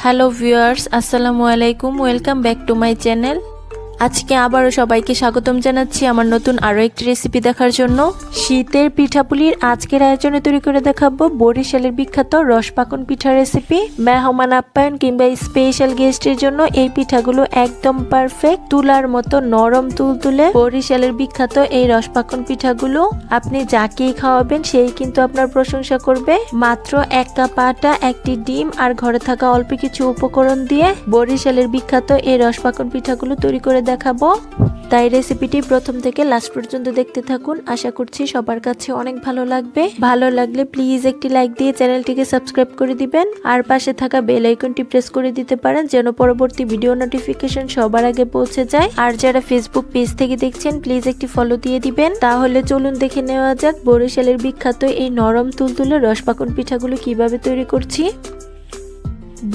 Hello viewers, আসসালামু আলাইকুম। Welcome back to my channel. আজকে আবারও সবাইকে স্বাগতম জানাচ্ছি আমার নতুন আরও একটি রেসিপি দেখার জন্য। শীতের পিঠাপুলির আজকের আয়োজনে তৈরি করে দেখাবো বরিশালের বিখ্যাত রসপাকন পিঠা রেসিপি। মেহমান আপ্যায়ন কিংবা স্পেশাল গেস্টের জন্য এই পিঠাগুলো একদম পারফেক্ট। তুলার মতো নরম তুলতুলে বরিশালের বিখ্যাত এই রসপাকন পিঠাগুলো আপনি যাকেই খাওয়াবেন সেই কিন্তু আপনার প্রশংসা করবে। মাত্র 1 কাপ আটা, 1টি ডিম আর ঘরে থাকা অল্প কিছু উপকরণ দিয়ে বরিশালের বিখ্যাত এই রসপাকন পিঠাগুলো তৈরি করে দেখাবো। তাই রেসিপিটি প্রথম থেকে লাস্ট পর্যন্ত দেখতে থাকুন। আশা করছি সবার কাছে অনেক ভালো লাগবে। ভালো লাগলে প্লিজ একটি লাইক দিয়ে চ্যানেলটিকে সাবস্ক্রাইব করে দিবেন আর পাশে থাকা বেল আইকনটি প্রেস করে দিতে পারেন যেন পরবর্তী ভিডিও নোটিফিকেশন সবার আগে পৌঁছে যায়। আর যারা ফেসবুক পেজ থেকে দেখছেন প্লিজ একটি ফলো দিয়ে দিবেন। তাহলে চলুন দেখে নেওয়া যাক বরিশালের বিখ্যাত এই নরম তুলতুলে রসপাকন পিঠাগুলো কিভাবে তৈরি করছি।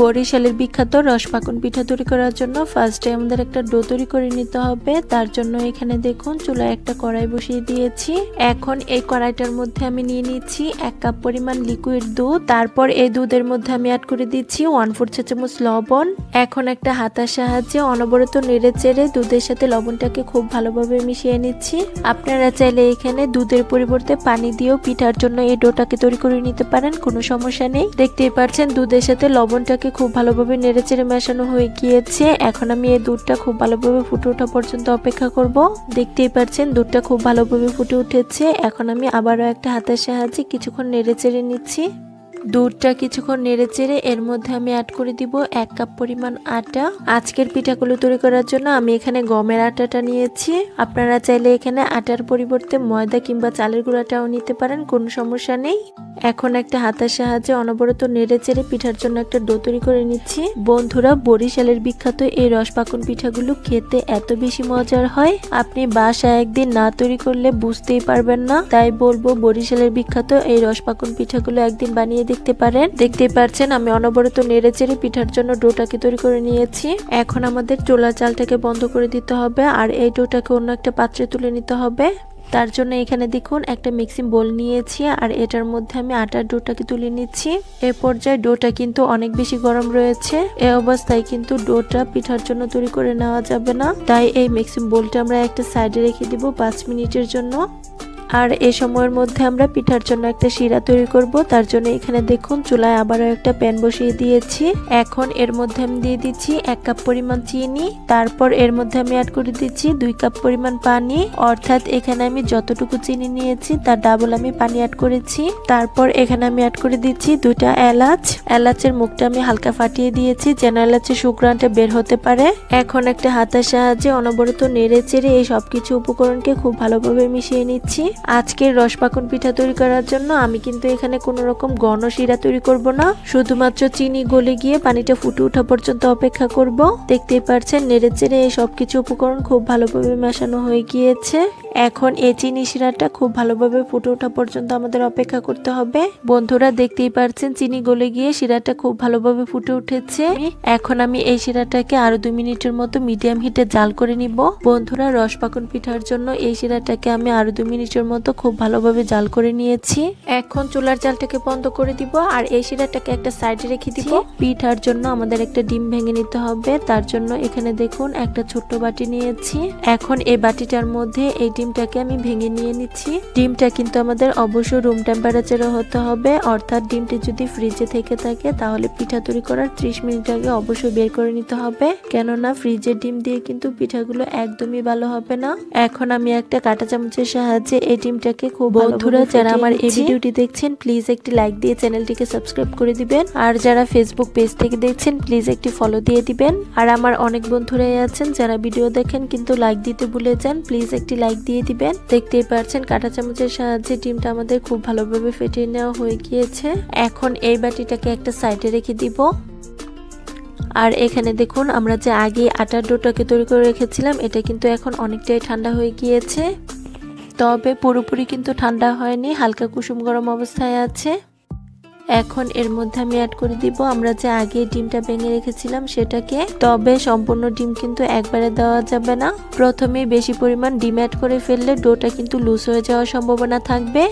বরিশালের বিখ্যাত রসপাকন পিঠা তৈরি করার জন্য ফার্স্টে আমাদের একটা ডো তৈরি করে নিতে হবে। তার জন্য এখানে দেখুন চুলায় একটা কড়াই বসিয়ে দিয়েছি। এখন এই কড়াইটার মধ্যে আমি নিয়ে নিচ্ছি 1 কাপ পরিমাণ লিকুইড দুধ। তারপর এই দুধের মধ্যে আমি অ্যাড করে দিচ্ছি 1/4 চা চামচ লবণ। এখন একটা হাতার সাহায্যে অনবরত নেড়ে চেড়ে দুধের সাথে লবণটাকে খুব ভালোভাবে মিশিয়ে নিচ্ছি। আপনারা চাইলে এখানে দুধের পরিবর্তে পানি দিয়েও পিঠার জন্য এই ডোটাকে তৈরি করে নিতে পারেন, কোনো সমস্যা নেই। দেখতেই পাচ্ছেন দুধের সাথে লবণটা খুব ভালোভাবে নেড়েচেড়ে মেশানো হয়ে গিয়েছে। এখন আমি এই দুধটা খুব ভালোভাবে ফুটে ওঠা পর্যন্ত অপেক্ষা করব। দেখতেই পাচ্ছেন দুধটা খুব ভালোভাবে ফুটে উঠেছে। এখন আমি আবারও একটা হাতের সাহায্যে কিছুক্ষণ নেড়েচেড়ে নিচ্ছি। দুধটা কিছুক্ষণ নেড়েচেড়ে এর মধ্যে আমি অ্যাড করে দিব 1 কাপ পরিমাণ আটা। আজকের পিঠাগুলো তৈরি করার জন্য আমি এখানে গমের আটাটা নিয়েছি। আপনারা চাইলে এখানে আটার পরিবর্তে ময়দা কিংবা চালের গুঁড়াটাও নিতে পারেন, কোনো সমস্যা নেই। এখন একটা হাতের সাহায্যে অনবরত নেড়েচেড়ে পিঠার জন্য একটা ডো তৈরি করে নিচ্ছি। বন্ধুরা, বরিশালের বিখ্যাত এই রসপাকন পিঠাগুলো খেতে এত বেশি মজার হয়, আপনি বাসায় একদিন না তৈরি করলে বুঝতেই পারবেন না। তাই বলবো বরিশালের বিখ্যাত এই রসপাকন পিঠাগুলো একদিন বানিয়ে দেখতে পারেন। দেখতেই পাচ্ছেন আমি অনবরত নেড়েচেড়ে পিঠার জন্য ডোটাকে তৈরি করে নিয়েছি। এখন আমাদের চুলার জালটাকে বন্ধ করে দিতে হবে আর এই ডোটাকে অন্য একটা পাত্রে তুলে নিতে হবে। তার জন্য এখানে দেখুন একটা মিক্সিং বোল নিয়েছি আর এটার মধ্যে আমি আটার ডোটাকে তুলে নিচ্ছি। এ পর্যায়ে ডোটা কিন্তু অনেক বেশি গরম রয়েছে। এই অবস্থায় কিন্তু ডোটা পিঠার জন্য তৈরি করে নেওয়া যাবে না। তাই এই মিক্সিং বোলটা আমরা একটা সাইডে রেখে দিব 5 মিনিটের জন্য। আর এই সময়ের মধ্যে আমরা পিঠার জন্য একটা শিরা তৈরি করব। তার জন্য এখানে দেখুন চুলায় আবারও একটা প্যান বসিয়ে দিয়েছি। এখন এর মধ্যে আমি দিয়ে দিচ্ছি 1 কাপ পরিমাণ চিনি। তারপর এর মধ্যে আমি অ্যাড করে দিচ্ছি 2 কাপ পরিমাণ পানি। অর্থাৎ এখানে আমি যতটুকু চিনি নিয়েছি তার ডাবল আমি পানি অ্যাড করেছি। তারপর এখানে আমি অ্যাড করে দিচ্ছি 2টা এলাচ। এলাচের মুখটা আমি হালকা ফাটিয়ে দিয়েছি যেন এলাচের সুঘ্রাণটা বের হতে পারে। এখন একটা হাতের সাহায্যে অনবরত নেড়ে চেড়ে এই সবকিছু উপকরণকে খুব ভালোভাবে মিশিয়ে নিচ্ছি। আজকের রসপাকন পিঠা তৈরি করার জন্য আমি কিন্তু এখানে কোনো রকম ঘন শিরা তৈরি করব না, শুধুমাত্র চিনি গলে গিয়ে পানিটা ফুটে ওঠা পর্যন্ত অপেক্ষা করব। দেখতেই পাচ্ছেন নেড়েচেড়ে এই সবকিছু উপকরণ খুব ভালোভাবে মেশানো হয়ে গিয়েছে। এখন এই চিনি শিরাটা খুব ভালোভাবে ফুটে ওঠা পর্যন্ত আমাদের অপেক্ষা করতে হবে। বন্ধুরা, দেখতেই পাচ্ছেন চিনি গলে গিয়ে শিরাটা খুব ভালোভাবে ফুটে উঠেছে। এখন আমি এই শিরাটাকে আরো 2 মিনিটের মতো মিডিয়াম হিটে জাল করে নিব। বন্ধুরা, রসপাকন পিঠার জন্য এই শিরাটাকে আমি আরো 2 মিনিটের মতো খুব ভালোভাবে জাল করে নিয়েছি। এখন চুলার জালটাকে বন্ধ করে দিব আর এই শিরাটাকে একটা সাইডে রেখে দিব। পিঠার জন্য আমাদের একটা ডিম ভেঙে নিতে হবে। তার জন্য এখানে দেখুন একটা ছোট্ট বাটি নিয়েছি। এখন এই বাটিটার মধ্যে এই ডিমটাকে আমি ভেঙে নিয়ে নিচ্ছি। ডিমটা কিন্তু আমাদের অবশ্যই রুম টেম্পারেচারে হতে হবে। অর্থাৎ ডিমটি যদি ফ্রিজে থেকে থাকে তাহলে পিঠা তৈরি করার 30 মিনিট আগে অবশ্যই বের করে নিতে হবে, কেননা ফ্রিজের ডিম দিয়ে কিন্তু পিঠাগুলো একদমই ভালো হবে না। এখন আমি একটা কাঁটা চামচের সাহায্যে এই ডিমটাকে খুব বন্ধুরা, যারা আমার এই ভিডিওটি দেখছেন প্লিজ একটি লাইক দিয়ে চ্যানেলটিকে সাবস্ক্রাইব করে দিবেন। আর যারা ফেসবুক পেজ থেকে দেখছেন প্লিজ একটি ফলো দিয়ে দিবেন। আর আমার অনেক বন্ধুরাই আছেন যারা ভিডিও দেখেন কিন্তু লাইক দিতে ভুলে যান, প্লিজ একটি লাইক দিয়ে দিবেন। দেখতেই পাচ্ছেন কাঁটা চামচের সাহায্যে ডিমটা আমাদের খুব ভালোভাবে ফেটিয়ে নেওয়া হয়ে গিয়েছে। এখন এই বাটিটাকে একটা সাইডে রেখে দিব। আর এখানে দেখুন আমরা যে আগে আটার ডোটাকে তৈরি করে রেখেছিলাম এটা কিন্তু এখন অনেকটাই ঠান্ডা হয়ে গিয়েছে, তবে পুরোপুরি কিন্তু ঠান্ডা হয়নি, হালকা কুসুম গরম অবস্থায় আছে। এখন এর মধ্যে আমি অ্যাড করে দিব আমরা যে আগে ডিমটা ভেঙে রেখেছিলাম সেটাকে। তবে সম্পূর্ণ ডিম কিন্তু একবারে দেওয়া যাবে না, প্রথমে বেশি পরিমাণ ডিম অ্যাড করে ফেললে ডোটা কিন্তু লুজ হয়ে যাওয়ার সম্ভাবনা থাকবে।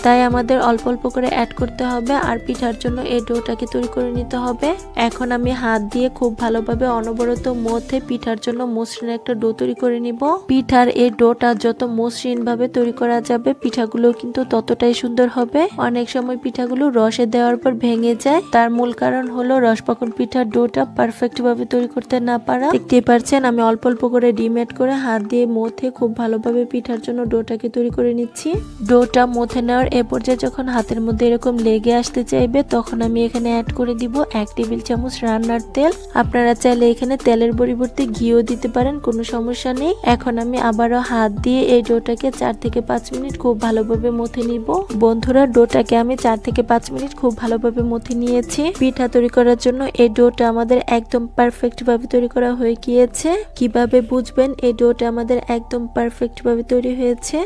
তাই আমাদের অল্প অল্প করে অ্যাড করতে হবে। আর পিঠার জন্য এই ডোটাকে তৈরি করে নিতে হবে। এখন আমি হাত দিয়ে খুব ভালোভাবে অনবরত মধ্যে পিঠার জন্য মসৃণ একটা ডো তৈরি করে নিব। পিঠার এই ডোটা যত মসৃণ ভাবে তৈরি করা যাবে পিঠাগুলো কিন্তু ততটাই সুন্দর হবে। অনেক সময় পিঠাগুলো রসে দেওয়ার পর ভেঙে যায়, তার মূল কারণ হলো রসপাকন পিঠার ডোটা পারফেক্ট ভাবে তৈরি করতে না পারা। দেখতে পাচ্ছেন আমি অল্প অল্প করে ডিম এড করে হাত দিয়ে মথে খুব ভালোভাবে পিঠার জন্য ডোটাকে তৈরি করে নিচ্ছি। ডোটা মথে নেওয়ার এ পর্যায়ে যখন হাতের মধ্যে এরকম লেগে আসতে চাইবে তখন আমি এখানে অ্যাড করে দিব 1 টেবিল চামচ রান্নার তেল। আপনারা চাইলে এখানে তেলের পরিবর্তে ঘিও দিতে পারেন, কোনো সমস্যা নেই। এখন আমি আবারও হাত দিয়ে এই ডোটাকে 4 থেকে 5 মিনিট খুব ভালোভাবে মথে নিব। বন্ধুরা, ডোটাকে আমি 4 থেকে 5 মিনিট খুব ভালোভাবে মথে নিয়েছি। পিঠা তৈরি করার জন্য এই ডোটা আমাদের একদম পারফেক্ট ভাবে তৈরি করা হয়ে গিয়েছে। কিভাবে বুঝবেন এই ডোটা আমাদের একদম পারফেক্ট ভাবে তৈরি হয়েছে?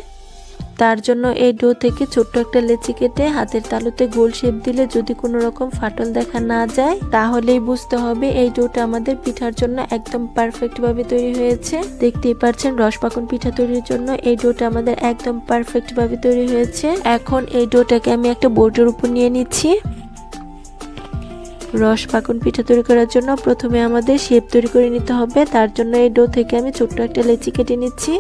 তার জন্য এই ডো থেকে ছোট্ট একটা লেচি কেটে হাতের তালুতে গোল শেপ দিলে যদি কোনো রকম ফাটল দেখা না যায় তাহলেই বুঝতে হবে এই ডোটা আমাদের পিঠার জন্য একদম পারফেক্ট ভাবে তৈরি হয়েছে। দেখতেই পাচ্ছেন রসপাকন পিঠা তৈরির জন্য এই ডোটা আমাদের একদম পারফেক্ট ভাবে তৈরি হয়েছে। এখন এই ডোটাকে আমি একটা বোর্ডের উপর নিয়ে নিচ্ছি। রসপাকন পিঠা তৈরি করার জন্য প্রথমে আমাদের শেপ তৈরি করে নিতে হবে। তার জন্য এই ডো থেকে আমি ছোট্ট একটা লেচি কেটে নিচ্ছি।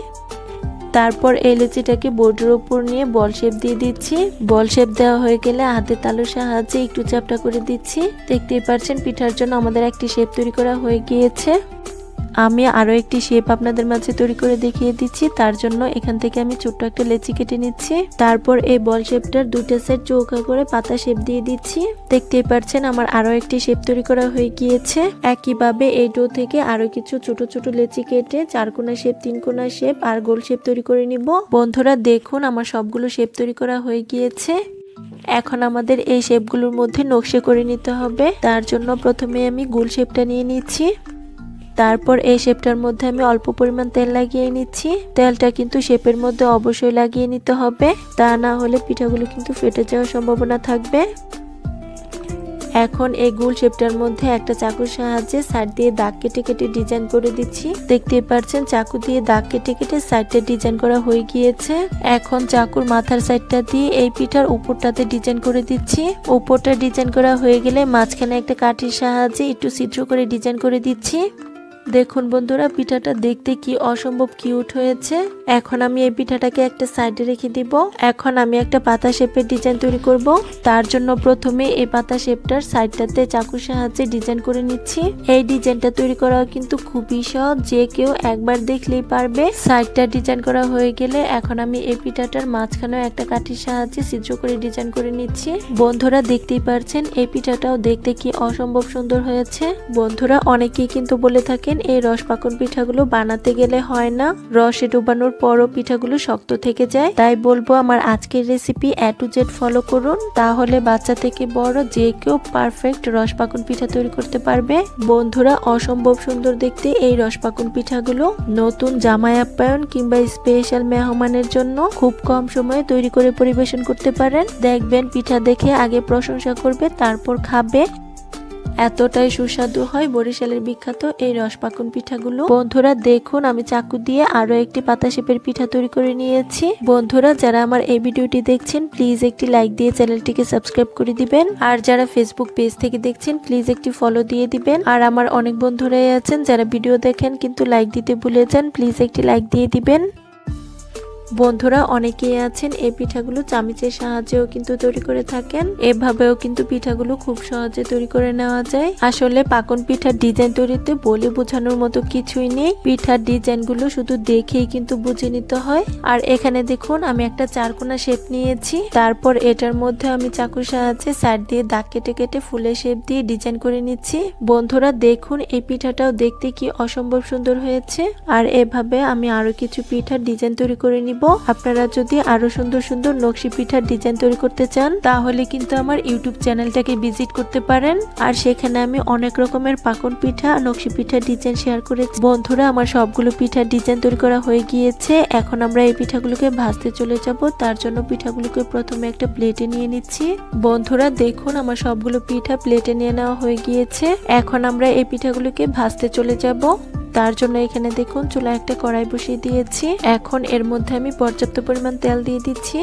তারপর এই লেচিটাকে বোর্ডের উপর নিয়ে বল শেপ দিয়ে দিচ্ছি। বল শেপ দেওয়া হয়ে গেলে হাতের তালুর সাহায্যে একটু চ্যাপটা করে দিচ্ছি। দেখতেই পাচ্ছেন পিঠার জন্য আমাদের একটি শেপ তৈরি করা হয়ে গিয়েছে। আমি আরো একটি শেপ আপনাদের মাঝে তৈরি করে দেখিয়ে দিচ্ছি। তার জন্য এখান থেকে আমি ছোট্ট একটা লেচি কেটে নিচ্ছি। তারপর এই বল শেপটার দুইটা সাইড চৌকা করে পাতা শেপ দিয়ে দিচ্ছি। দেখতেই পাচ্ছেন আমার আরো একটি শেপ তৈরি করা হয়ে গিয়েছে। একইভাবে এই ডো থেকে আরো কিছু ছোট ছোট লেচি কেটে 4 কোণা শেপ, 3 কোণা শেপ আর গোল শেপ তৈরি করে নিব। বন্ধুরা দেখুন আমার সবগুলো শেপ তৈরি করা হয়ে গিয়েছে। এখন আমাদের এই শেপগুলোর মধ্যে নকশা করে নিতে হবে। তার জন্য প্রথমে আমি গোল শেপটা নিয়ে নিচ্ছি। তারপর এই শেপটার মধ্যে আমি অল্প পরিমাণ তেল লাগিয়ে নিচ্ছি। তেলটা কিন্তু শেপের মধ্যে অবশ্যই লাগিয়ে নিতে হবে, তা না হলে পিঠাগুলো কিন্তু ফেটে যাওয়ার সম্ভাবনা থাকবে। এখন এই গোল শেপটার মধ্যে একটা চাকুর সাহায্যে সাইড দিয়ে দাগ কেটে কেটে ডিজাইন করে দিচ্ছি। দেখতেই পাচ্ছেন চাকু দিয়ে দাগ কেটে কেটে সাইডটা ডিজাইন করা হয়ে গিয়েছে। এখন চাকুর মাথার সাইডটা দিয়ে এই পিঠার উপরটাতে ডিজাইন করে দিচ্ছি। উপরটা ডিজাইন করা হয়ে গেলে মাঝখানে একটা কাঠির সাহায্যে একটু ছিদ্র করে ডিজাইন করে দিচ্ছি। দেখুন বন্ধুরা পিঠাটা দেখতে কি অসম্ভব কিউট হয়েছে। এখন আমি এই পিঠাটাকে একটা সাইডে রেখে দিব। এখন আমি একটা পাতা শেপের ডিজাইন তৈরি করব। তার জন্য প্রথমে এই পাতা শেপটার সাইডটাতে চাকুর সাহায্যে ডিজাইন করে নিচ্ছি। এই ডিজাইনটা তৈরি করা কিন্তু খুবই সহজ, যে কেউ একবার দেখলেই পারবে। সাইডটা ডিজাইন করা হয়ে গেলে এখন আমি এই পিঠাটার মাঝখানেও একটা কাঠির সাহায্যে ছিদ্র করে ডিজাইন করে নিচ্ছি। বন্ধুরা দেখতেই পারছেন এই পিঠাটাও দেখতে কি অসম্ভব সুন্দর হয়েছে। বন্ধুরা অনেকেই কিন্তু বলে থাকেন এই রসপাকন পিঠাগুলো বানাতে গেলে হয় না, রসে ডুবানোর পরও পিঠাগুলো শক্ত থেকে যায়। তাই বলবো আমার আজকের recipe A to Z follow করুন, তাহলে বাচ্চা থেকে বড় যে কেউ পারফেক্ট রসপাকন পিঠা তৈরি করতে পারবে। বন্ধুরা অসম্ভব সুন্দর দেখতে এই রসপাকন পিঠাগুলো নতুন জামাই আপ্যায়ন কিংবা স্পেশাল মেহমানের জন্য খুব কম সময়ে তৈরি করে পরিবেশন করতে পারেন। দেখবেন পিঠা দেখে আগে প্রশংসা করবে, তারপর খাবে। এতটাই সুস্বাদু হয় বরিশালের বিখ্যাত এই রসপাকন পিঠাগুলো। বন্ধুরা দেখুন আমি চাকু দিয়ে আরো একটি পাতা শেপের পিঠা তৈরি করে নিয়েছি। বন্ধুরা যারা আমার এই ভিডিওটি দেখছেন প্লিজ একটি লাইক দিয়ে চ্যানেলটিকে সাবস্ক্রাইব করে দিবেন। আর যারা ফেসবুক পেজ থেকে দেখছেন প্লিজ একটি ফলো দিয়ে দিবেন। আর আমার অনেক বন্ধুরাই আছেন যারা ভিডিও দেখেন কিন্তু লাইক দিতে ভুলে যান, প্লিজ একটি লাইক দিয়ে দিবেন। বন্ধুরা অনেকেই আছেন এই পিঠাগুলো চামিচের সাহায্যেও কিন্তু তৈরি করে থাকেন। এভাবেও কিন্তু পিঠাগুলো খুব সহজে তৈরি করে নেওয়া যায়। আসলে পাকন পিঠার ডিজাইন তৈরিতে বলে বোঝানোর মতো কিছুই নেই, পিঠার ডিজাইনগুলো শুধু দেখেই কিন্তু বুঝে নিতে হয়। আর এখানে দেখুন আমি একটা 4 কোণা শেপ নিয়েছি। তারপর এটার মধ্যে আমি চাকুর সাহায্যে সাইড দিয়ে দাগ কেটে কেটে ফুলের শেপ দিয়ে ডিজাইন করে নিচ্ছি। বন্ধুরা দেখুন এই পিঠাটাও দেখতে কি অসম্ভব সুন্দর হয়েছে। আর এভাবে আমি আরো কিছু পিঠার ডিজাইন তৈরি করে নিব। আপনারা যদি আরো সুন্দর সুন্দর নকশি পিঠার ডিজাইন তৈরি করতে চান তাহলে কিন্তু আমার ইউটিউব চ্যানেলটাকে ভিজিট করতে পারেন। আর সেখানে আমি অনেক রকমের পাকন পিঠা নকশি পিঠার ডিজাইন শেয়ার করেছি। বন্ধুরা আমার সবগুলো পিঠার ডিজাইন তৈরি করা হয়ে গিয়েছে। এখন আমরা এই পিঠাগুলোকে ভাজতে চলে যাব। তার জন্য পিঠাগুলোকে প্রথমে একটা প্লেটে নিয়ে নিচ্ছি। বন্ধুরা দেখুন আমার সবগুলো পিঠা প্লেটে নিয়ে নেওয়া হয়ে গিয়েছে। এখন আমরা এই পিঠাগুলোকে ভাজতে চলে যাব। তার জন্য এখানে দেখুন চুলায় একটা কড়াই বসিয়ে দিয়েছি। এখন এর মধ্যে আমি পর্যাপ্ত পরিমাণ তেল দিয়ে দিচ্ছি।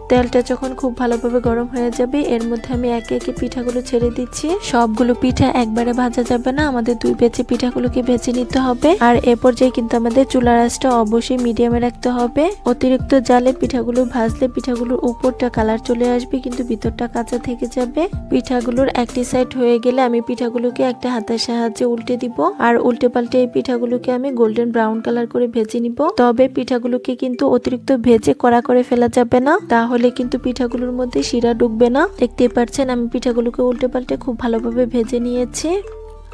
তেলটা যখন খুব ভালোভাবে গরম হয়ে যাবে এর মধ্যে আমি একে একে পিঠাগুলো ছেড়ে দিচ্ছি। সবগুলো পিঠা একবারে ভাজা যাবে না, আমাদের দুই ব্যাচে পিঠাগুলোকে ভেজে নিতে হবে। আর এ পর্যায়ে কিন্তু আমাদের চুলার আঁচটা অবশ্যই মিডিয়ামে রাখতে হবে। অতিরিক্ত জালে পিঠাগুলো ভাজলে পিঠাগুলোর উপরটা কালার চলে আসবে কিন্তু ভিতরটা কাঁচা থেকে যাবে। পিঠাগুলোর একটি সাইড হয়ে গেলে আমি পিঠাগুলোকে একটা হাতের সাহায্যে উল্টে দিব আর উল্টে পাল্টে এই পিঠাগুলোকে আমি গোল্ডেন ব্রাউন কালার করে ভেজে নিব। তবে পিঠাগুলোকে কিন্তু অতিরিক্ত ভেজে কড়া করে ফেলা যাবে না, তাহলে কিন্তু পিঠাগুলোর মধ্যে শিরা ঢুকবে না। দেখতেই পাচ্ছেন আমি পিঠাগুলোকে উল্টে পাল্টে খুব ভালোভাবে ভেজে নিয়েছি।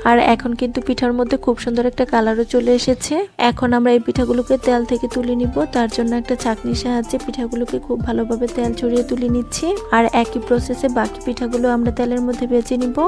আর এখন কিন্তু পিঠার মধ্যে খুব সুন্দর একটা কালারও চলে এসেছে। এখন আমরা এই পিঠাগুলোকে তেল থেকে তুলে নিব। তার জন্য একটা ছাঁকনির সাহায্যে পিঠাগুলোকে খুব ভালোভাবে তেল ছড়িয়ে তুলে নিচ্ছি। আর একই প্রসেসে বাকি পিঠাগুলো আমরা তেলের মধ্যে ভেজে নিব।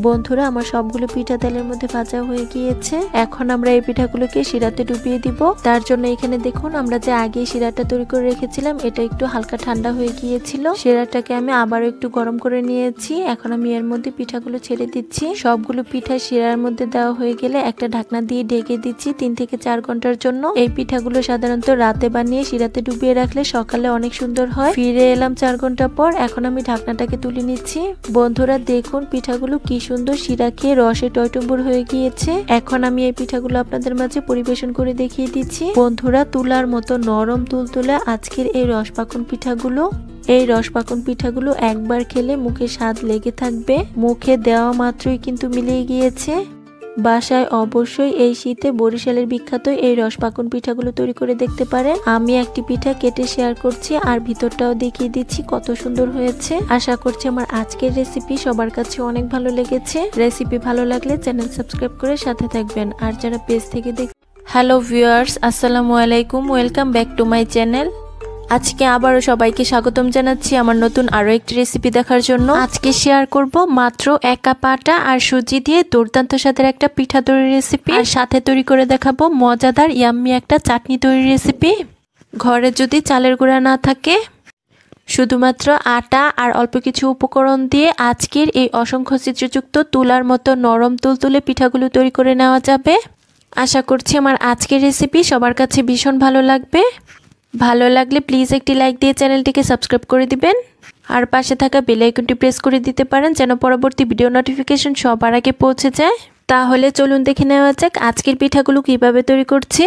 বন্ধুরা, আমার সবগুলো পিঠা তেলের মধ্যে ভাজা হয়ে গিয়েছে। এখন আমরা এই পিঠাগুলোকে শিরাতে ডুবিয়ে দিব। তার জন্য এখানে দেখুন আমরা যে আগে শিরাটা তৈরি করে রেখেছিলাম এটা একটু হালকা ঠান্ডা হয়ে গিয়েছিল। শিরাটাকে আমি আবারও একটু গরম করে নিয়েছি। এখন আমি এর মধ্যে পিঠাগুলো ছেড়ে দিচ্ছি। সবগুলো পিঠা শিরার মধ্যে দেওয়া হয়ে গেলে একটা ঢাকনা দিয়ে ঢেকে দিচ্ছি 3 থেকে 4 ঘন্টার জন্য। এই পিঠাগুলো সাধারণত রাতে বানিয়ে শিরাতে ডুবিয়ে রাখলে সকালে অনেক সুন্দর হয়। ফিরে এলাম 4 ঘন্টা পর। এখন আমি ঢাকনাটাকে তুলে নিচ্ছি। বন্ধুরা দেখুন পিঠাগুলো কি সুন্দর শিরা খেয়ে রসে টইটুম্বুর হয়ে গিয়েছে। এখন আমি এই পিঠাগুলো আপনাদের মাঝে পরিবেশন করে দেখিয়ে দিচ্ছি। বন্ধুরা, তুলার মতো নরম তুলতুলে আজকের এই রসপাকুন পিঠাগুলো। এই রসপাকুন পিঠাগুলো একবার খেলে মুখে স্বাদ লেগে থাকবে। মুখে দেওয়া মাত্রই কিন্তু মিলিয়ে গিয়েছে। বাসায় অবশ্যই এই শীতে বরিশালের বিখ্যাত এই রসপাকুন পিঠাগুলো তৈরি করে দেখতে পারেন। আমি একটি পিঠা কেটে শেয়ার করছি আর ভিতরটাও দেখিয়ে দিচ্ছি কত সুন্দর হয়েছে। আশা করছি আমার আজকের রেসিপি সবার কাছে অনেক ভালো লেগেছে। রেসিপি ভালো লাগলে চ্যানেল সাবস্ক্রাইব করে সাথে থাকবেন। আর যারা পেজ থেকে হ্যালো ভিউয়ার্স, আসসালামু আলাইকুম, welcome back to my channel. আজকে আবারও সবাইকে স্বাগতম জানাচ্ছি আমার নতুন আরো একটি রেসিপি দেখার জন্য। আজকে শেয়ার করব মাত্র 1 কাপ আটা আর সুজি দিয়ে দুর্দান্ত স্বাদের একটা পিঠা তৈরির রেসিপি। আর সাথে তৈরি করে দেখাবো মজাদার ইয়াম্মি একটা চাটনি তৈরির রেসিপি। ঘরে যদি চালের গুঁড়া না থাকে, শুধুমাত্র আটা আর অল্প কিছু উপকরণ দিয়ে আজকের এই অসংখ্য চিত্রযুক্ত তুলার মতো নরম তুলতুলে পিঠাগুলো তৈরি করে নেওয়া যাবে। আশা করছি আমার আজকের রেসিপি সবার কাছে ভীষণ ভালো লাগবে। ভালো লাগলে প্লিজ একটি লাইক দিয়ে চ্যানেলটিকে সাবস্ক্রাইব করে দিবেন আর পাশে থাকা বেল আইকনটি প্রেস করে দিতে পারেন যেন পরবর্তী ভিডিও নোটিফিকেশন সবার আগে পৌঁছে যায়। তাহলে চলুন দেখে নেওয়া যাক আজকের পিঠাগুলো কিভাবে তৈরি করছি।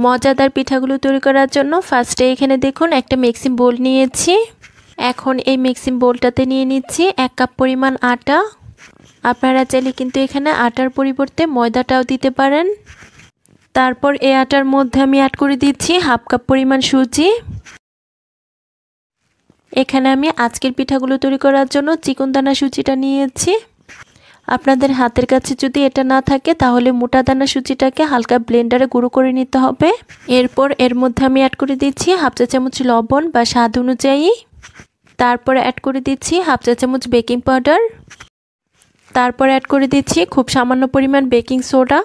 মজাদার পিঠাগুলো তৈরি করার জন্য ফার্স্টে এখানে দেখুন একটা মিক্সিং বোল নিয়েছি। এখন এই মিক্সিং বোলটাতে নিয়ে নিচ্ছি 1 কাপ পরিমাণ আটা। আপনারা চাইলে কিন্তু এখানে আটার পরিবর্তে ময়দাটাও দিতে পারেন। তারপর এই আটার মধ্যে আমি অ্যাড করে দিচ্ছি 1/2 কাপ পরিমাণ সুজি। এখানে আমি আজকের পিঠাগুলো তৈরি করার জন্য চিকন দানা সুজিটা নিয়েছি। আপনাদের হাতের কাছে যদি এটা না থাকে তাহলে মোটা দানা সুজিটাকে হালকা ব্লেন্ডারে গুঁড়ো করে নিতে হবে। এরপর এর মধ্যে আমি অ্যাড করে দিচ্ছি 1/2 চা চামচ লবণ বা স্বাদ অনুযায়ী। তারপরে অ্যাড করে দিচ্ছি 1/2 চা চামচ বেকিং পাউডার। তারপর অ্যাড করে দিচ্ছি খুব সামান্য পরিমাণ বেকিং সোডা।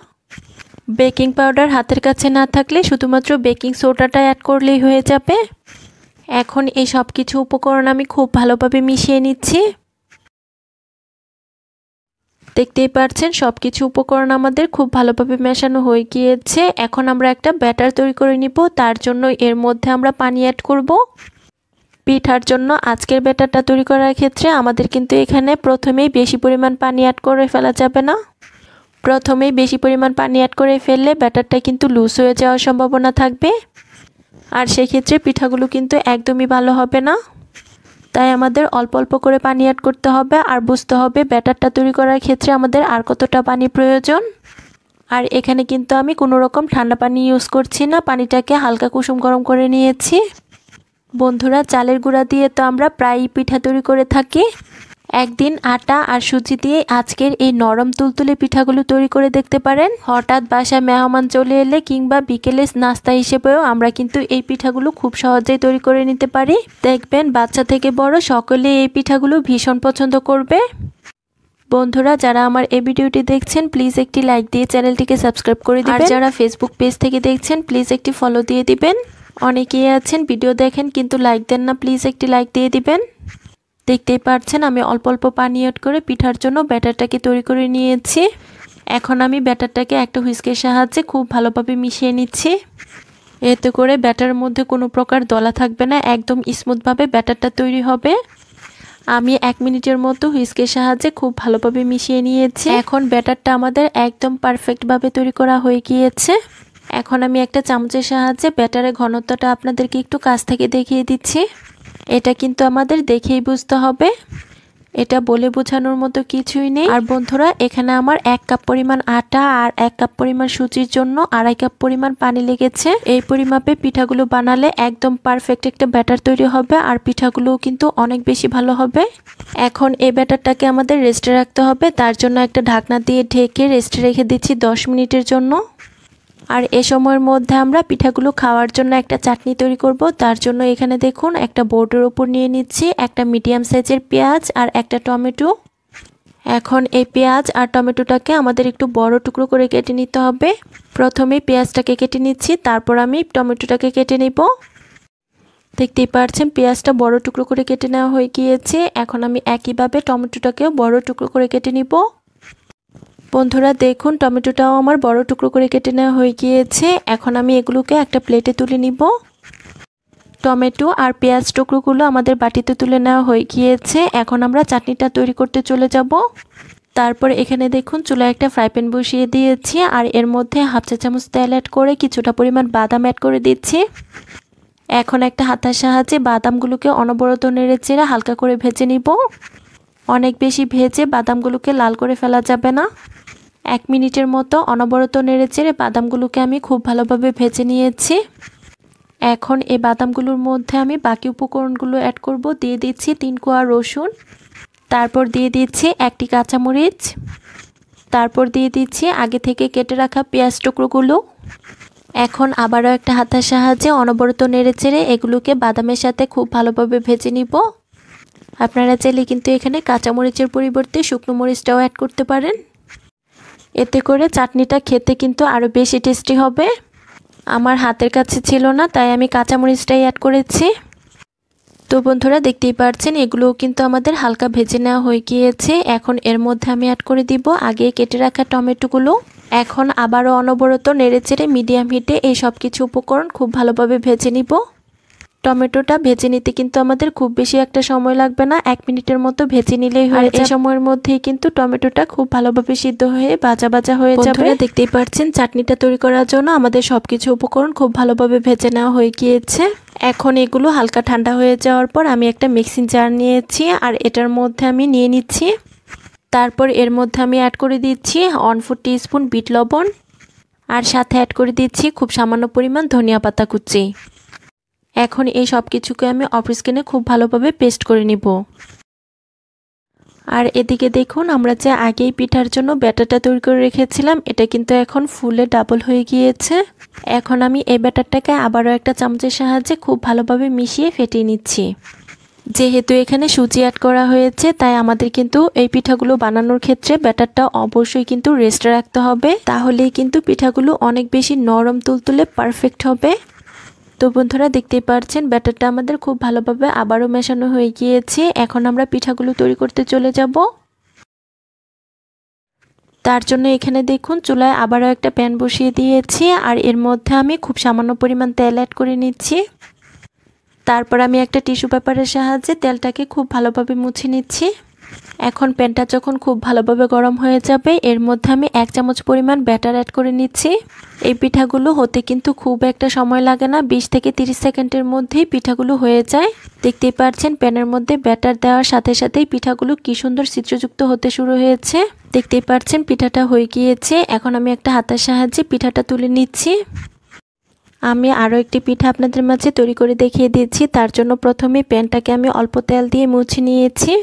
বেকিং পাউডার হাতের কাছে না থাকলে শুধুমাত্র বেকিং সোডাটা অ্যাড করলেই হয়ে যাবে। এখন এই সব কিছু উপকরণ আমি খুব ভালোভাবে মিশিয়ে নিচ্ছি। দেখতেই পাচ্ছেন সব কিছু উপকরণ আমাদের খুব ভালোভাবে মেশানো হয়ে গিয়েছে। এখন আমরা একটা ব্যাটার তৈরি করে নিব। তার জন্য এর মধ্যে আমরা পানি অ্যাড করব। পিঠার জন্য আজকের ব্যাটারটা তৈরি করার ক্ষেত্রে আমাদের কিন্তু এখানে প্রথমেই বেশি পরিমাণ পানি অ্যাড করে ফেলা যাবে না। প্রথমেই বেশি পরিমাণ পানি অ্যাড করে ফেললে ব্যাটারটা কিন্তু লুজ হয়ে যাওয়ার সম্ভাবনা থাকবে আর সেক্ষেত্রে পিঠাগুলো কিন্তু একদমই ভালো হবে না। তাই আমাদের অল্প অল্প করে পানি অ্যাড করতে হবে আর বুঝতে হবে ব্যাটারটা তৈরি করার ক্ষেত্রে আমাদের আর কতটা পানি প্রয়োজন। আর এখানে কিন্তু আমি কোনো রকম ঠান্ডা পানি ইউজ করছি না, পানিটাকে হালকা কুসুম গরম করে নিয়েছি। বন্ধুরা, চালের গুঁড়া দিয়ে তো আমরা প্রায়ই পিঠা তৈরি করে থাকি। একদিন আটা আর সুজি দিয়ে আজকের এই নরম তুলতুলে পিঠাগুলো তৈরি করে দেখতে পারেন। হঠাৎ বাসায় মেহমান চলে এলে কিংবা বিকেলে নাস্তা হিসেবেও আমরা কিন্তু এই পিঠাগুলো খুব সহজেই তৈরি করে নিতে পারি। দেখবেন বাচ্চা থেকে বড় সকলে এই পিঠাগুলো ভীষণ পছন্দ করবে। বন্ধুরা, যারা আমার এই ভিডিওটি দেখছেন প্লিজ একটি লাইক দিয়ে চ্যানেলটিকে সাবস্ক্রাইব করে দিবেন। আর যারা ফেসবুক পেজ থেকে দেখছেন প্লিজ একটি ফলো দিয়ে দিবেন। অনেকেই আছেন ভিডিও দেখেন কিন্তু লাইক দেন না, প্লিজ একটি লাইক দিয়ে দিবেন। দেখতেই পাচ্ছেন আমি অল্প অল্প পানি অ্যাড করে পিঠার জন্য ব্যাটারটাকে তৈরি করে নিয়েছি। এখন আমি ব্যাটারটাকে একটা হুইস্কের সাহায্যে খুব ভালোভাবে মিশিয়ে নিচ্ছি। এতে করে ব্যাটারের মধ্যে কোনো প্রকার দলা থাকবে না, একদম স্মুথভাবে ব্যাটারটা তৈরি হবে। আমি 1 মিনিটের মতো হুইস্কের সাহায্যে খুব ভালোভাবে মিশিয়ে নিয়েছি। এখন ব্যাটারটা আমাদের একদম পারফেক্টভাবে তৈরি করা হয়ে গিয়েছে। এখন আমি একটা চামচের সাহায্যে ব্যাটারের ঘনত্বটা আপনাদেরকে একটু কাছ থেকে দেখিয়ে দিচ্ছি। এটা কিন্তু আমাদের দেখেই বুঝতে হবে, এটা বলে বোঝানোর মতো কিছুই নেই। আর বন্ধুরা, এখানে আমার 1 কাপ পরিমাণ আটা আর 1 কাপ পরিমাণ সুজির জন্য 2.5 কাপ পরিমাণ পানি লেগেছে। এই পরিমাপে পিঠাগুলো বানালে একদম পারফেক্ট একটা ব্যাটার তৈরি হবে, আর পিঠাগুলোও কিন্তু অনেক বেশি ভালো হবে। এখন এই ব্যাটারটাকে আমাদের রেস্টে রাখতে হবে, তার জন্য একটা ঢাকনা দিয়ে ঢেকে রেস্টে রেখে দিচ্ছি 10 মিনিটের জন্য। আর এ সময়ের মধ্যে আমরা পিঠাগুলো খাওয়ার জন্য একটা চাটনি তৈরি করব। তার জন্য এখানে দেখুন একটা বোর্ডের উপর নিয়ে নিচ্ছি একটা মিডিয়াম সাইজের পেঁয়াজ আর একটা টমেটো। এখন এই পেঁয়াজ আর টমেটোটাকে আমাদের একটু বড় টুকরো করে কেটে নিতে হবে। প্রথমে পেঁয়াজটাকে কেটে নিচ্ছি, তারপর আমি টমেটোটাকে কেটে নিব। দেখতেই পাচ্ছেন পেঁয়াজটা বড় টুকরো করে কেটে নেওয়া হয়ে গিয়েছে। এখন আমি একইভাবে টমেটোটাকেও বড় টুকরো করে কেটে নিব। বন্ধুরা দেখুন, টমেটোটাও আমার বড় টুকরো করে কেটে নেওয়া হয়ে গিয়েছে। এখন আমি এগুলোকে একটা প্লেটে তুলে নিব। টমেটো আর পেঁয়াজ টুকরোগুলো আমাদের বাটিতে তুলে নেওয়া হয়ে গিয়েছে। এখন আমরা চাটনিটা তৈরি করতে চলে যাব। তারপর এখানে দেখুন চুলায় একটা ফ্রাই প্যান বসিয়ে দিয়েছি, আর এর মধ্যে হাফ চা চামচ তেল অ্যাড করে কিছুটা পরিমাণ বাদাম অ্যাড করে দিচ্ছি। এখন একটা হাতার সাহায্যে বাদামগুলোকে অনবরত নেড়েচেড়ে হালকা করে ভেজে নিব। অনেক বেশি ভেজে বাদামগুলোকে লাল করে ফেলা যাবে না। 1 মিনিটের মতো অনবরত নেড়েচেড়ে বাদামগুলোকে আমি খুব ভালোভাবে ভেজে নিয়েছি। এখন এই বাদামগুলোর মধ্যে আমি বাকি উপকরণগুলো অ্যাড করব। দিয়ে দিচ্ছি 3 কোয়া রসুন, তারপর দিয়ে দিচ্ছি 1টি কাঁচামরিচ, তারপর দিয়ে দিচ্ছি আগে থেকে কেটে রাখা পেঁয়াজ টুকরোগুলো। এখন আবারও একটা হাতার সাহায্যে অনবরত নেড়েচেড়ে এগুলোকে বাদামের সাথে খুব ভালোভাবে ভেজে নিব। আপনারা চাইলে কিন্তু এখানে কাঁচামরিচের পরিবর্তে শুকনো মরিচটাও অ্যাড করতে পারেন। এতে করে চাটনিটা খেতে কিন্তু আরও বেশি টেস্টি হবে। আমার হাতের কাছে ছিল না, তাই আমি কাঁচামরিচটাই অ্যাড করেছি। তো বন্ধুরা দেখতেই পাচ্ছেন এগুলোও কিন্তু আমাদের হালকা ভেজে নেওয়া হয়ে গিয়েছে। এখন এর মধ্যে আমি অ্যাড করে দিব আগে কেটে রাখা টমেটোগুলো। এখন আবারও অনবরত নেড়েচেড়ে মিডিয়াম হিটে এই সব কিছু উপকরণ খুব ভালোভাবে ভেজে নিব। টমেটোটা ভেজে নিতে কিন্তু আমাদের খুব বেশি একটা সময় লাগবে না, 1 মিনিটের মতো ভেজে নিলেই হয়ে যাবে। এই সময়ের মধ্যেই কিন্তু টমেটোটা খুব ভালোভাবে সিদ্ধ হয়ে ভাজা ভাজা হয়ে যাবে। দেখতেই পাচ্ছেন চাটনিটা তৈরি করার জন্য আমাদের সবকিছু উপকরণ খুব ভালোভাবে ভেজে নেওয়া হয়ে গিয়েছে। এখন এগুলো হালকা ঠান্ডা হয়ে যাওয়ার পর আমি একটা মিক্সিং জার নিয়েছি, আর এটার মধ্যে আমি নিয়ে নিচ্ছি। তারপর এর মধ্যে আমি অ্যাড করে দিচ্ছি 1/4 টিস্পুন বিট লবণ, আর সাথে অ্যাড করে দিচ্ছি খুব সামান্য পরিমাণ ধনিয়া পাতা কুচি। এখন এই সব কিছুকে আমি অফ স্ক্রিনে খুব ভালোভাবে পেস্ট করে নিব। আর এদিকে দেখুন আমরা যে আগেই পিঠার জন্য ব্যাটারটা তৈরি করে রেখেছিলাম, এটা কিন্তু এখন ফুলে ডাবল হয়ে গিয়েছে। এখন আমি এই ব্যাটারটাকে আবারও একটা চামচের সাহায্যে খুব ভালোভাবে মিশিয়ে ফেটিয়ে নিচ্ছি। যেহেতু এখানে সুজি অ্যাড করা হয়েছে, তাই আমাদের কিন্তু এই পিঠাগুলো বানানোর ক্ষেত্রে ব্যাটারটা অবশ্যই কিন্তু রেস্টে রাখতে হবে, তাহলেই কিন্তু পিঠাগুলো অনেক বেশি নরম তুলতুলে পারফেক্ট হবে। তো বন্ধুরা দেখতেই পাচ্ছেন ব্যাটারটা আমাদের খুব ভালোভাবে আবারও মেশানো হয়ে গিয়েছে। এখন আমরা পিঠাগুলো তৈরি করতে চলে যাব। তার জন্য এখানে দেখুন চুলায় আবারও একটা প্যান বসিয়ে দিয়েছি, আর এর মধ্যে আমি খুব সামান্য পরিমাণ তেল অ্যাড করে নিচ্ছি। তারপর আমি একটা টিস্যু পেপারের সাহায্যে তেলটাকে খুব ভালোভাবে মুছে নিচ্ছি। এখন প্যানটা যখন খুব ভালোভাবে গরম হয়ে যাবে, এর মধ্যে আমি 1 চামচ পরিমাণ ব্যাটার অ্যাড করে নিচ্ছি। এই পিঠাগুলো হতে কিন্তু খুব একটা সময় লাগে না, 20 থেকে 30 সেকেন্ডের মধ্যেই পিঠাগুলো হয়ে যায়। দেখতেই পাচ্ছেন প্যানের মধ্যে ব্যাটার দেওয়ার সাথে সাথেই পিঠাগুলো কি সুন্দর ছিদ্রযুক্ত হতে শুরু হয়েছে। দেখতেই পাচ্ছেন পিঠাটা হয়ে গিয়েছে। এখন আমি একটা হাতের সাহায্যে পিঠাটা তুলে নিচ্ছি। আমি আরও একটি পিঠা আপনাদের মাঝে তৈরি করে দেখিয়ে দিচ্ছি। তার জন্য প্রথমে প্যানটাকে আমি অল্প তেল দিয়ে মুছে নিয়েছি।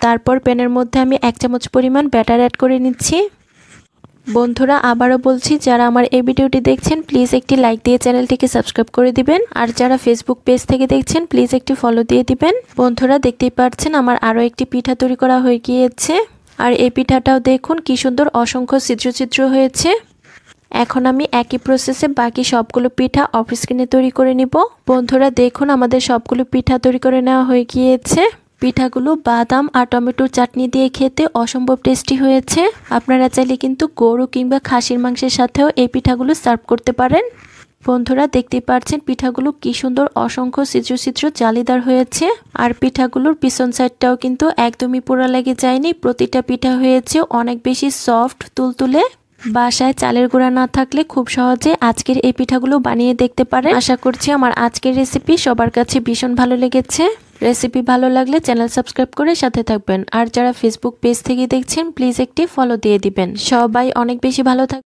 তারপর প্যানের মধ্যে আমি 1 চামচ পরিমাণ ব্যাটার অ্যাড করে নিচ্ছি। বন্ধুরা আবারও বলছি, যারা আমার এই ভিডিওটি দেখছেন প্লিজ একটি লাইক দিয়ে চ্যানেলটিকে সাবস্ক্রাইব করে দিবেন, আর যারা ফেসবুক পেজ থেকে দেখছেন প্লিজ একটি ফলো দিয়ে দিবেন। বন্ধুরা দেখতেই পাচ্ছেন আমার আরও একটি পিঠা তৈরি করা হয়ে গিয়েছে, আর এই পিঠাটাও দেখুন কি সুন্দর অসংখ্য ছিদ্র ছিদ্র হয়েছে। এখন আমি একই প্রসেসে বাকি সবগুলো পিঠা অফ স্ক্রিনে তৈরি করে নিব। বন্ধুরা দেখুন আমাদের সবগুলো পিঠা তৈরি করে নেওয়া হয়ে গিয়েছে। পিঠাগুলো বাদাম আর টমেটোর চাটনি দিয়ে খেতে অসম্ভব টেস্টি হয়েছে। আপনারা চাইলে কিন্তু গরু কিংবা খাসির মাংসের সাথেও এই পিঠাগুলো সার্ভ করতে পারেন। বন্ধুরা দেখতে পাচ্ছেন পিঠাগুলো কি সুন্দর অসংখ্য ছিদ্র ছিদ্র জালিদার হয়েছে। আর পিঠাগুলোর পিছন সাইডটাও কিন্তু একদমই পোড়া লেগে যায়নি। প্রতিটা পিঠা হয়েছে অনেক বেশি সফট তুলতুলে। বাসায় চালের গুঁড়া না থাকলে খুব সহজে আজকের এই পিঠাগুলো বানিয়ে দেখতে পারেন। আশা করছি আমার আজকের রেসিপি সবার কাছে ভীষণ ভালো লেগেছে। রেসিপি ভালো লাগলে চ্যানেল সাবস্ক্রাইব করে সাথে থাকবেন। আর যারা ফেসবুক পেজ থেকে দেখছেন প্লিজ একটি ফলো দিয়ে দিবেন। সবাই অনেক বেশি ভালো থাকবেন।